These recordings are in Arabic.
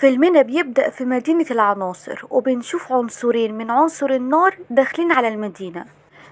فيلمنا بيبدأ في مدينة العناصر، وبنشوف عنصرين من عنصر النار داخلين على المدينة.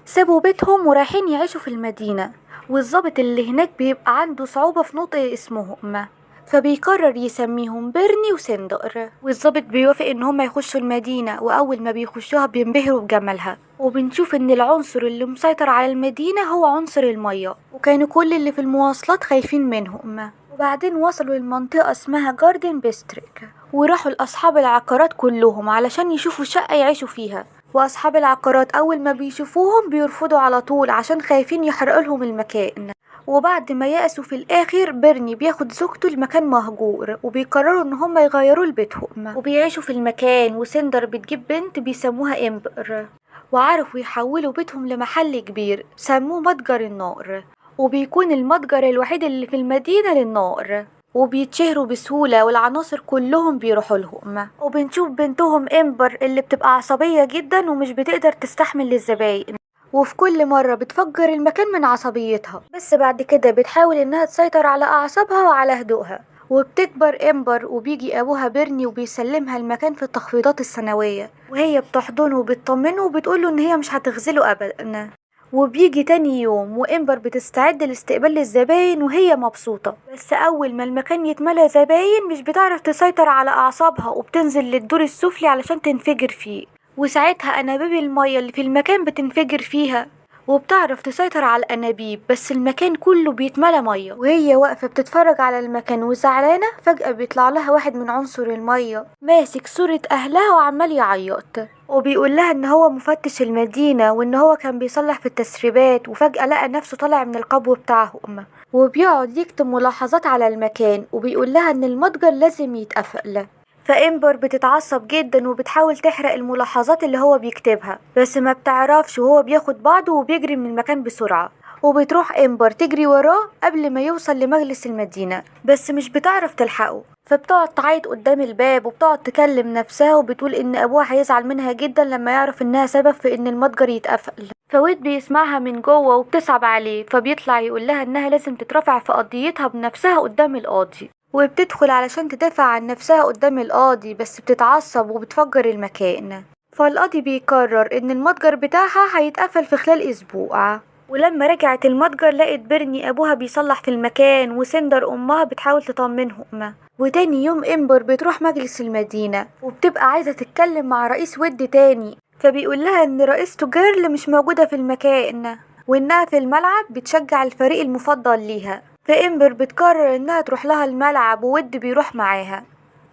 سابوا بيتهم ورايحين يعيشوا في المدينة، والضابط اللي هناك بيبقى عنده صعوبة في نطق اسمهم، فبيقرر يسميهم بيرني وسندر. والضابط بيوافق ان هما يخشوا المدينة، واول ما بيخشوها بينبهروا بجمالها. وبنشوف ان العنصر اللي مسيطر على المدينة هو عنصر المية، وكانوا كل اللي في المواصلات خايفين منهم. وبعدين وصلوا لمنطقة اسمها جاردن بيستريك، وراحوا لأصحاب العقارات كلهم علشان يشوفوا شقة يعيشوا فيها. وأصحاب العقارات أول ما بيشوفوهم بيرفضوا على طول عشان خايفين يحرقوا لهم المكان. وبعد ما يأسوا في الآخر بيرني بياخد زوجته لمكان مهجور، وبيقرروا إن هما يغيروا لبيتهم وبيعيشوا في المكان. وسندر بتجيب بنت بيسموها إمبر، وعرفوا يحولوا بيتهم لمحل كبير سموه متجر النار، وبيكون المتجر الوحيد اللي في المدينة للنار، وبيتشهروا بسهولة والعناصر كلهم بيروحوا لهم. وبنشوف بنتهم إمبر اللي بتبقى عصبية جدا ومش بتقدر تستحمل الزباين، وفي كل مرة بتفجر المكان من عصبيتها. بس بعد كده بتحاول انها تسيطر على اعصابها وعلى هدوءها. وبتكبر إمبر وبيجي أبوها بيرني وبيسلمها المكان في التخفيضات السنوية، وهي بتحضنه وبتطمنه وبتقوله إن هي مش هتخذله أبدا. وبيجي تاني يوم وإمبر بتستعد لاستقبال الزباين وهي مبسوطة. بس أول ما المكان يتملى زباين مش بتعرف تسيطر على أعصابها، وبتنزل للدور السفلي علشان تنفجر فيه. وساعتها أنابيب المية اللي في المكان بتنفجر فيها، وبتعرف تسيطر على الأنابيب، بس المكان كله بيتملى مية. وهي واقفة بتتفرج على المكان وزعلانة، فجأة بيطلع لها واحد من عنصر المية ماسك صورة أهلها وعمال يعيط، وبيقول لها ان هو مفتش المدينة وان هو كان بيصلح في التسريبات، وفجأة لقى نفسه طالع من القبو بتاعهم. وبيقعد يكتب ملاحظات على المكان، وبيقول لها ان المتجر لازم يتقفل. فإمبر بتتعصب جدا وبتحاول تحرق الملاحظات اللي هو بيكتبها، بس ما بتعرفش، وهو بياخد بعضه وبيجري من المكان بسرعة. وبتروح إمبر تجري وراه قبل ما يوصل لمجلس المدينة، بس مش بتعرف تلحقه. فبتقعد تعيط قدام الباب وبتقعد تكلم نفسها وبتقول ان ابوها هيزعل منها جدا لما يعرف انها سبب في ان المتجر يتقفل. فويد بيسمعها من جوه وبتصعب عليه، فبيطلع يقول لها انها لازم تترافع في قضيتها بنفسها قدام القاضي. وبتدخل علشان تدافع عن نفسها قدام القاضي، بس بتتعصب وبتفجر المكان. فالقاضي بيقرر ان المتجر بتاعها هيتقفل في خلال اسبوع. ولما رجعت المتجر لقت بيرني ابوها بيصلح في المكان، وسندر امها بتحاول تطمنهم. وتاني يوم إمبر بتروح مجلس المدينة وبتبقى عايزة تتكلم مع رئيس ود تاني، فبيقول لها ان رئيسته جيرل مش موجودة في المكان، وانها في الملعب بتشجع الفريق المفضل ليها. فإمبر بتقرر انها تروح لها الملعب، وود بيروح معاها.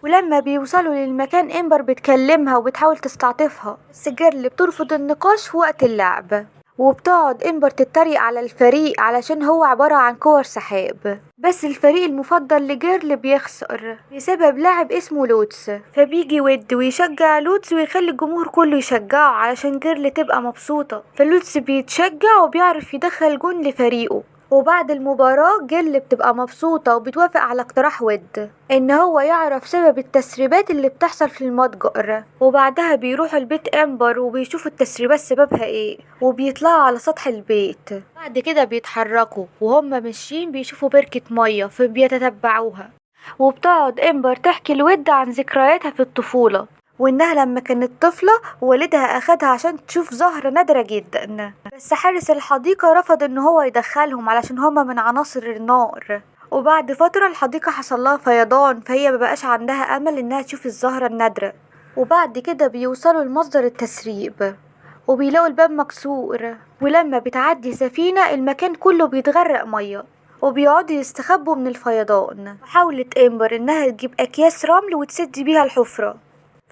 ولما بيوصلوا للمكان إمبر بتكلمها وبتحاول تستعطفها، بس جيرل بترفض النقاش في وقت اللعب. وبتقعد إمبر تتريق على الفريق علشان هو عبارة عن كور سحاب، بس الفريق المفضل لجيرل بيخسر بسبب لاعب اسمه لوتس. فبيجي ود ويشجع لوتس ويخلي الجمهور كله يشجعه علشان جيرل تبقى مبسوطة. فلوتس بيتشجع وبيعرف يدخل جون لفريقه. وبعد المباراة جيرل بتبقى مبسوطة وبتوافق على اقتراح ود ان هو يعرف سبب التسريبات اللي بتحصل في المتجر. وبعدها بيروحوا البيت إمبر وبيشوفوا التسريبات سببها ايه، وبيطلعوا على سطح البيت. بعد كده بيتحركوا وهم ماشيين بيشوفوا بركة مية فبيتتبعوها. وبتقعد إمبر تحكي لود عن ذكرياتها في الطفولة، وإنها لما كانت طفلة والدها أخدها عشان تشوف زهرة نادرة جدا، بس حارس الحديقة رفض إن هو يدخلهم علشان هما من عناصر النار. وبعد فترة الحديقة حصلها فيضان، فهي مبقاش عندها أمل إنها تشوف الزهرة النادرة. وبعد كده بيوصلوا لمصدر التسريب وبيلاقوا الباب مكسور، ولما بتعدي سفينة المكان كله بيتغرق مية، وبيقعدوا يستخبوا من الفيضان. وحاولت إمبر إنها تجيب أكياس رمل وتسد بيها الحفرة،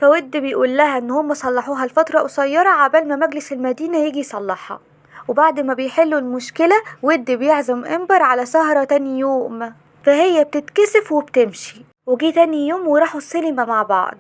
فود بيقول لها ان هم صلحوها لفترة قصيرة عبال ما مجلس المدينة يجي يصلحها. وبعد ما بيحلوا المشكلة ود بيعزم إمبر على سهرة تاني يوم، فهي بتتكسف وبتمشي. وجي تاني يوم وراحوا السينما مع بعض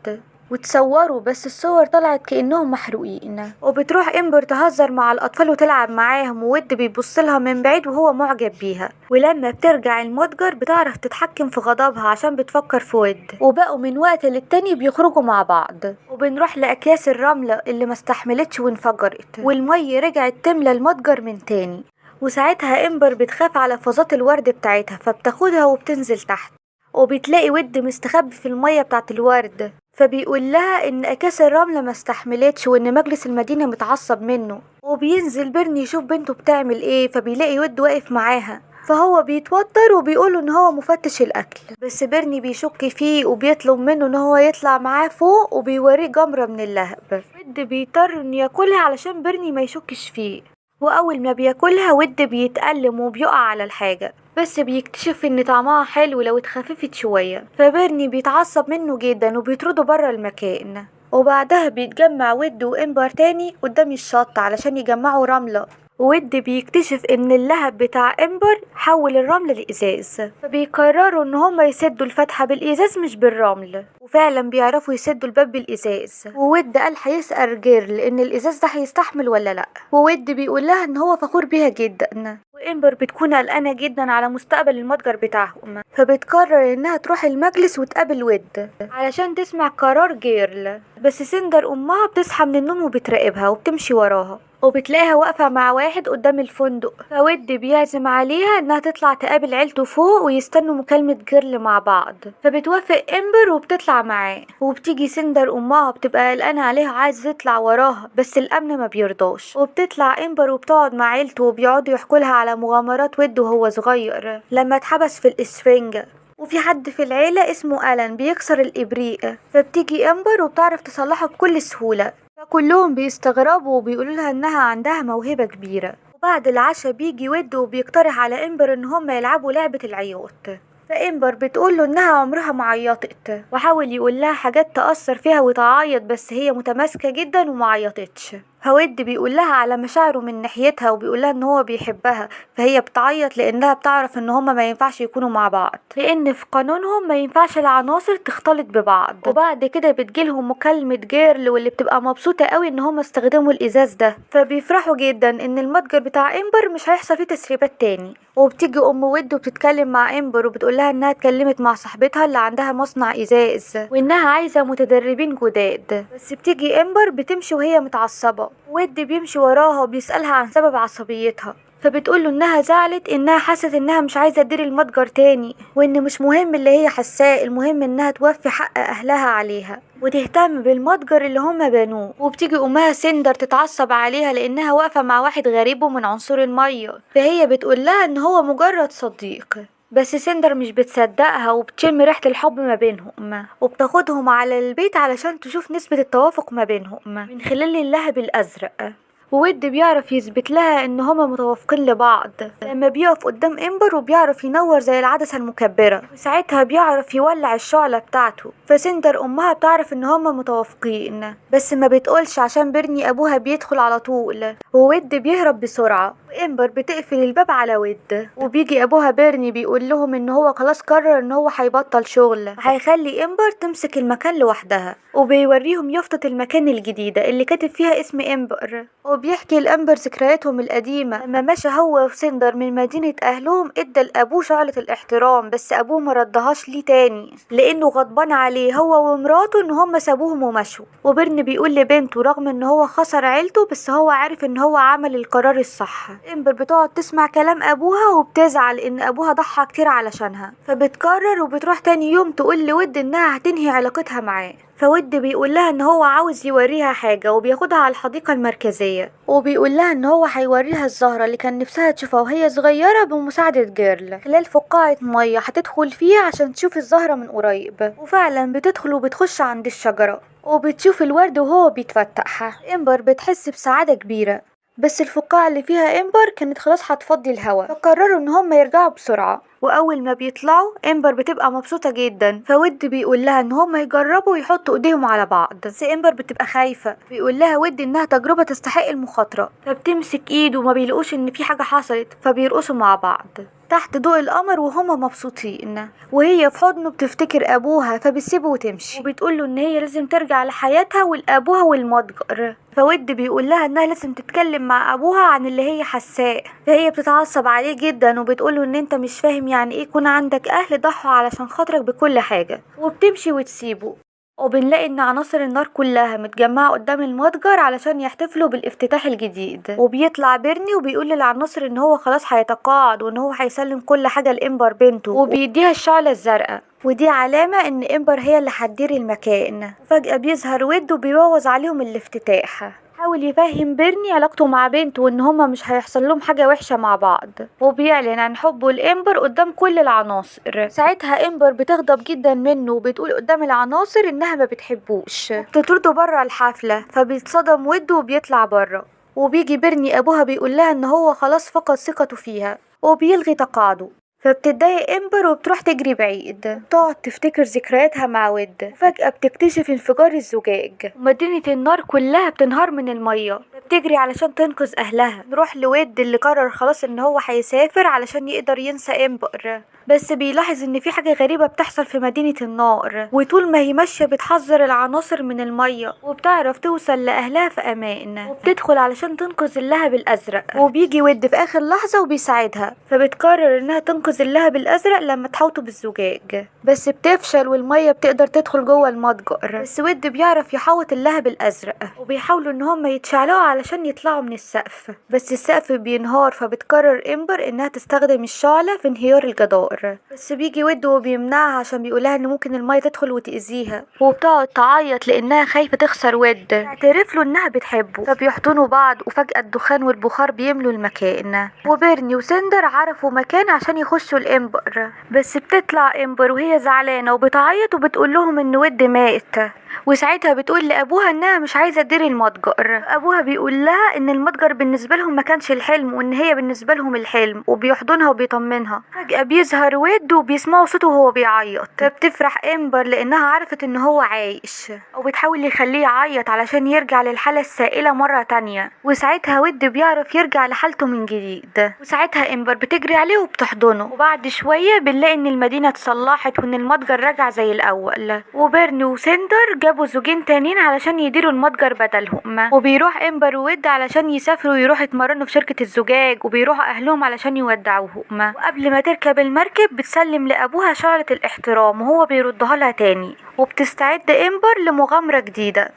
وتصوروا، بس الصور طلعت كأنهم محروقين. وبتروح إمبر تهزر مع الأطفال وتلعب معاهم، وود بيبصلها من بعيد وهو معجب بيها. ولما بترجع المتجر بتعرف تتحكم في غضبها عشان بتفكر في ود، وبقوا من وقت للتاني بيخرجوا مع بعض. وبنروح لأكياس الرملة اللي ما استحملتش وانفجرت، والمية رجعت تملى المتجر من تاني. وساعتها إمبر بتخاف على فازات الورد بتاعتها فبتاخدها وبتنزل تحت. وبتلاقي ود مستخبي في المية بتاعت الورد، فبيقول لها ان اكياس الرملة ما استحملتش وان مجلس المدينة متعصب منه. وبينزل بيرني يشوف بنته بتعمل ايه، فبيلاقي ود واقف معاها، فهو بيتوتر وبيقوله ان هو مفتش الاكل. بس بيرني بيشك فيه وبيطلب منه ان هو يطلع معاه فوق وبيوريه جمرة من اللهب. ود بيضطر انه ياكلها علشان بيرني ما يشكش فيه، واول ما بياكلها ود بيتألم وبيقع على الحاجة، بس بيكتشف ان طعمها حلو لو اتخففت شوية، فبيرني بيتعصب منه جدا وبيطرده برا المكان. وبعدها بيتجمع ود وإمبر تاني قدام الشط علشان يجمعوا رملة، ود بيكتشف ان اللهب بتاع إمبر حول الرمل لإزاز، فبيقرروا ان هما يسدوا الفتحة بالإزاز مش بالرمل، وفعلا بيعرفوا يسدوا الباب بالإزاز. وود قال هيسأل جيرل ان الإزاز ده هيستحمل ولا لأ، وود بيقول لها ان هو فخور بيها جدا. وإمبر بتكون قلقانة جدا على مستقبل المتجر بتاعهم، فبتقرر انها تروح المجلس وتقابل ود علشان تسمع قرار جيرل. بس سندر امها بتصحى من النوم وبتراقبها وبتمشي وراها، وبتلاقيها واقفة مع واحد قدام الفندق، فود بيعزم عليها انها تطلع تقابل عيلته فوق ويستنوا مكالمة جيرل مع بعض، فبتوافق إمبر وبتطلع معاه. وبتيجي سندر امها بتبقى قلقانة عليها عايزة تطلع وراها، بس الامن ما بيرضاش، وبتطلع إمبر وبتقعد مع عيلته وبيقعدوا يحكولها على مغامرات ود وهو صغير لما اتحبس في الإسفنجة. وفي حد في العيلة اسمه ألان بيكسر الإبريق، فبتيجي إمبر وبتعرف تصلحه بكل سهولة، فكلهم بيستغربوا وبيقولوا لها انها عندها موهبة كبيرة. وبعد العشاء بيجي ود وبيقترح على إمبر ان هم يلعبوا لعبة العياط، فإمبر بتقوله انها عمرها ما عيطت، وحاول يقول لها حاجات تأثر فيها وتعيط، بس هي متماسكة جدا ومعيطتش. فود بيقول لها على مشاعره من ناحيتها وبيقول لها ان هو بيحبها، فهي بتعيط لانها بتعرف ان هما ما ينفعش يكونوا مع بعض، لان في قانونهم ما ينفعش العناصر تختلط ببعض. وبعد كده بتجيلهم مكالمة جيرل واللي بتبقى مبسوطة قوي ان هما استخدموا الازاز ده، فبيفرحوا جدا ان المتجر بتاع إمبر مش هيحصل فيه تسريبات تاني. وبتيجي ام ود وبتتكلم مع إمبر وبتقول لها انها اتكلمت مع صاحبتها اللي عندها مصنع ازاز وانها عايزة متدربين جداد، بس بتيجي إمبر بتمشي وهي متعصبة، ود بيمشي وراها وبيسألها عن سبب عصبيتها، فبتقوله انها زعلت انها حست انها مش عايزة تدير المتجر تاني، وان مش مهم اللي هي حساه، المهم انها توفي حق اهلها عليها وتهتم بالمتجر اللي هما بنوه. وبتيجي امها سندر تتعصب عليها لانها واقفة مع واحد غريب ومن عنصر المية، فهي بتقول لها ان هو مجرد صديق، بس سندر مش بتصدقها وبتشم ريحة الحب ما بينهم، وبتاخدهم على البيت علشان تشوف نسبة التوافق ما بينهم من خلال اللهب الأزرق. وود بيعرف يثبت لها ان هما متوافقين لبعض لما بيقف قدام إمبر وبيعرف ينور زي العدسة المكبرة، وساعتها بيعرف يولع الشعلة بتاعته. فسندر امها بتعرف ان هما متوافقين بس ما بتقولش عشان بيرني ابوها بيدخل على طول، وود بيهرب بسرعة، وإمبر بتقفل الباب على ود. وبيجي ابوها بيرني بيقول لهم ان هو خلاص قرر ان هو هيبطل شغل، هيخلي إمبر تمسك المكان لوحدها، وبيوريهم يافطة المكان الجديدة اللي كاتب فيها اسم إمبر. وبيحكي لإمبر ذكرياتهم القديمة لما مشى هو وسندر من مدينة أهلهم، ادى لأبوه شعلة الاحترام، بس أبوه مردهاش ليه تاني لأنه غضبان عليه هو ومراته إن هما سابوهم ومشوا. وبيرن بيقول لبنته رغم إن هو خسر عيلته بس هو عارف إن هو عمل القرار الصح. إمبر بتقعد تسمع كلام أبوها وبتزعل إن أبوها ضحى كتير علشانها، فبتقرر وبتروح تاني يوم تقول لود إنها هتنهي علاقتها معاه. فود بيقول لها ان هو عاوز يوريها حاجة وبياخدها على الحديقة المركزية، وبيقول لها ان هو هيوريها الزهرة اللي كان نفسها تشوفها وهي صغيرة بمساعدة جيرل خلال فقاعة مية هتدخل فيها عشان تشوف الزهرة من قريب. وفعلا بتدخل وبتخش عند الشجرة وبتشوف الورد وهو بيتفتح. إمبر بتحس بسعادة كبيرة، بس الفقاعة اللي فيها إمبر كانت خلاص هتفضي الهواء، فقرروا ان هم يرجعوا بسرعة. واول ما بيطلعوا إمبر بتبقى مبسوطة جدا، فود بيقول لها ان هم يجربوا يحطوا ايديهم على بعض، بس إمبر بتبقى خايفة، بيقول لها ود انها تجربة تستحق المخاطرة، فبتمسك ايده وما بيلاقوش ان في حاجة حصلت، فبيرقصوا مع بعض تحت ضوء القمر وهما مبسوطين، وهي في حضنه بتفتكر ابوها فبتسيبه وتمشي، وبتقوله ان هي لازم ترجع لحياتها ولابوها والمتجر. فود بيقول لها انها لازم تتكلم مع ابوها عن اللي هي حساه، فهي بتتعصب عليه جدا وبتقوله ان انت مش فاهم يعني ايه يكون عندك اهل ضحوا علشان خاطرك بكل حاجة، وبتمشي وتسيبه. وبنلاقي ان عناصر النار كلها متجمعة قدام المتجر علشان يحتفلوا بالافتتاح الجديد، وبيطلع بيرني وبيقول للعناصر ان هو خلاص هيتقاعد وان هو هيسلم كل حاجة لإمبر بنته وبيديها الشعلة الزرقاء. ودي علامة ان امبر هي اللي هتدير المكان. فجأة بيظهر ويد وبيبوظ عليهم الافتتاح. حاول يفهم بيرني علاقته مع بنته وان هما مش هيحصل لهم حاجة وحشة مع بعض، وبيعلن عن حبه لامبر قدام كل العناصر. ساعتها امبر بتغضب جدا منه وبتقول قدام العناصر انها ما بتحبوش، بتطرده بره الحفلة. فبيتصدم ويد وبيطلع بره، وبيجي بيرني ابوها بيقول لها ان هو خلاص فقد ثقته فيها وبيلغي تقاعده. فبتتضايق امبر وبتروح تجري بعيد، تقعد تفتكر ذكرياتها مع ود. فجأة بتكتشف انفجار الزجاج ومدينة النار كلها بتنهار من المية. بتجري علشان تنقذ اهلها. نروح لود اللي قرر خلاص ان هو هيسافر علشان يقدر ينسى امبر، بس بيلاحظ ان في حاجة غريبة بتحصل في مدينة النار. وطول ما هي ماشية بتحذر العناصر من المية وبتعرف توصل لأهلها في أمان، وبتدخل علشان تنقذ اللهب الأزرق. وبيجي ود في آخر لحظة وبيساعدها، فبتقرر انها تنقذ اللهب الأزرق لما تحوطه بالزجاج، بس بتفشل والمية بتقدر تدخل جوه المتجر. بس ود بيعرف يحوط اللهب الأزرق، وبيحاولوا ان هم يتشعلقوا علشان يطلعوا من السقف، بس السقف بينهار. فبتقرر امبر انها تستخدم الشعلة في انهيار الجدار، بس بيجي ود وبيمنعها عشان بيقولها ان ممكن المية تدخل وتأذيها. وبتقعد تعيط لانها خايفة تخسر ود. تعترف له انها بتحبه، فبيحضنوا بعض. وفجأة الدخان والبخار بيملوا المكان، وبيرني وسندر عرفوا مكان عشان يخشوا الامبر. بس بتطلع امبر وهي زعلانة وبتعيط وبتقول لهم ان ود مات. وساعتها بتقول لابوها انها مش عايزه تدير المتجر. ابوها بيقول لها ان المتجر بالنسبه لهم ما كانش الحلم، وان هي بالنسبه لهم الحلم، وبيحضنها وبيطمنها. فجاه بيظهر ود وبيسمعوا صوته وهو بيعيط. فبتفرح امبر لانها عرفت ان هو عايش، وبتحاول يخليه يعيط علشان يرجع للحاله السائله مره تانية. وساعتها ود بيعرف يرجع لحالته من جديد. وساعتها امبر بتجري عليه وبتحضنه. وبعد شويه بنلاقي ان المدينه اتصلحت وان المتجر رجع زي الاول. وبيرني وسندر جابوا زوجين تانيين علشان يديروا المتجر بدلهم. وبيروح امبر وود علشان يسافروا ويروحوا يتمرنوا في شركة الزجاج، وبيروحوا اهلهم علشان يودعوهم. وقبل ما تركب المركب بتسلم لابوها شعلة الاحترام وهو بيردها لها تاني. وبتستعد امبر لمغامرة جديدة.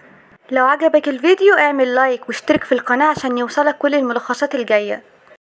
لو عجبك الفيديو اعمل لايك واشترك في القناة عشان يوصلك كل الملخصات الجاية.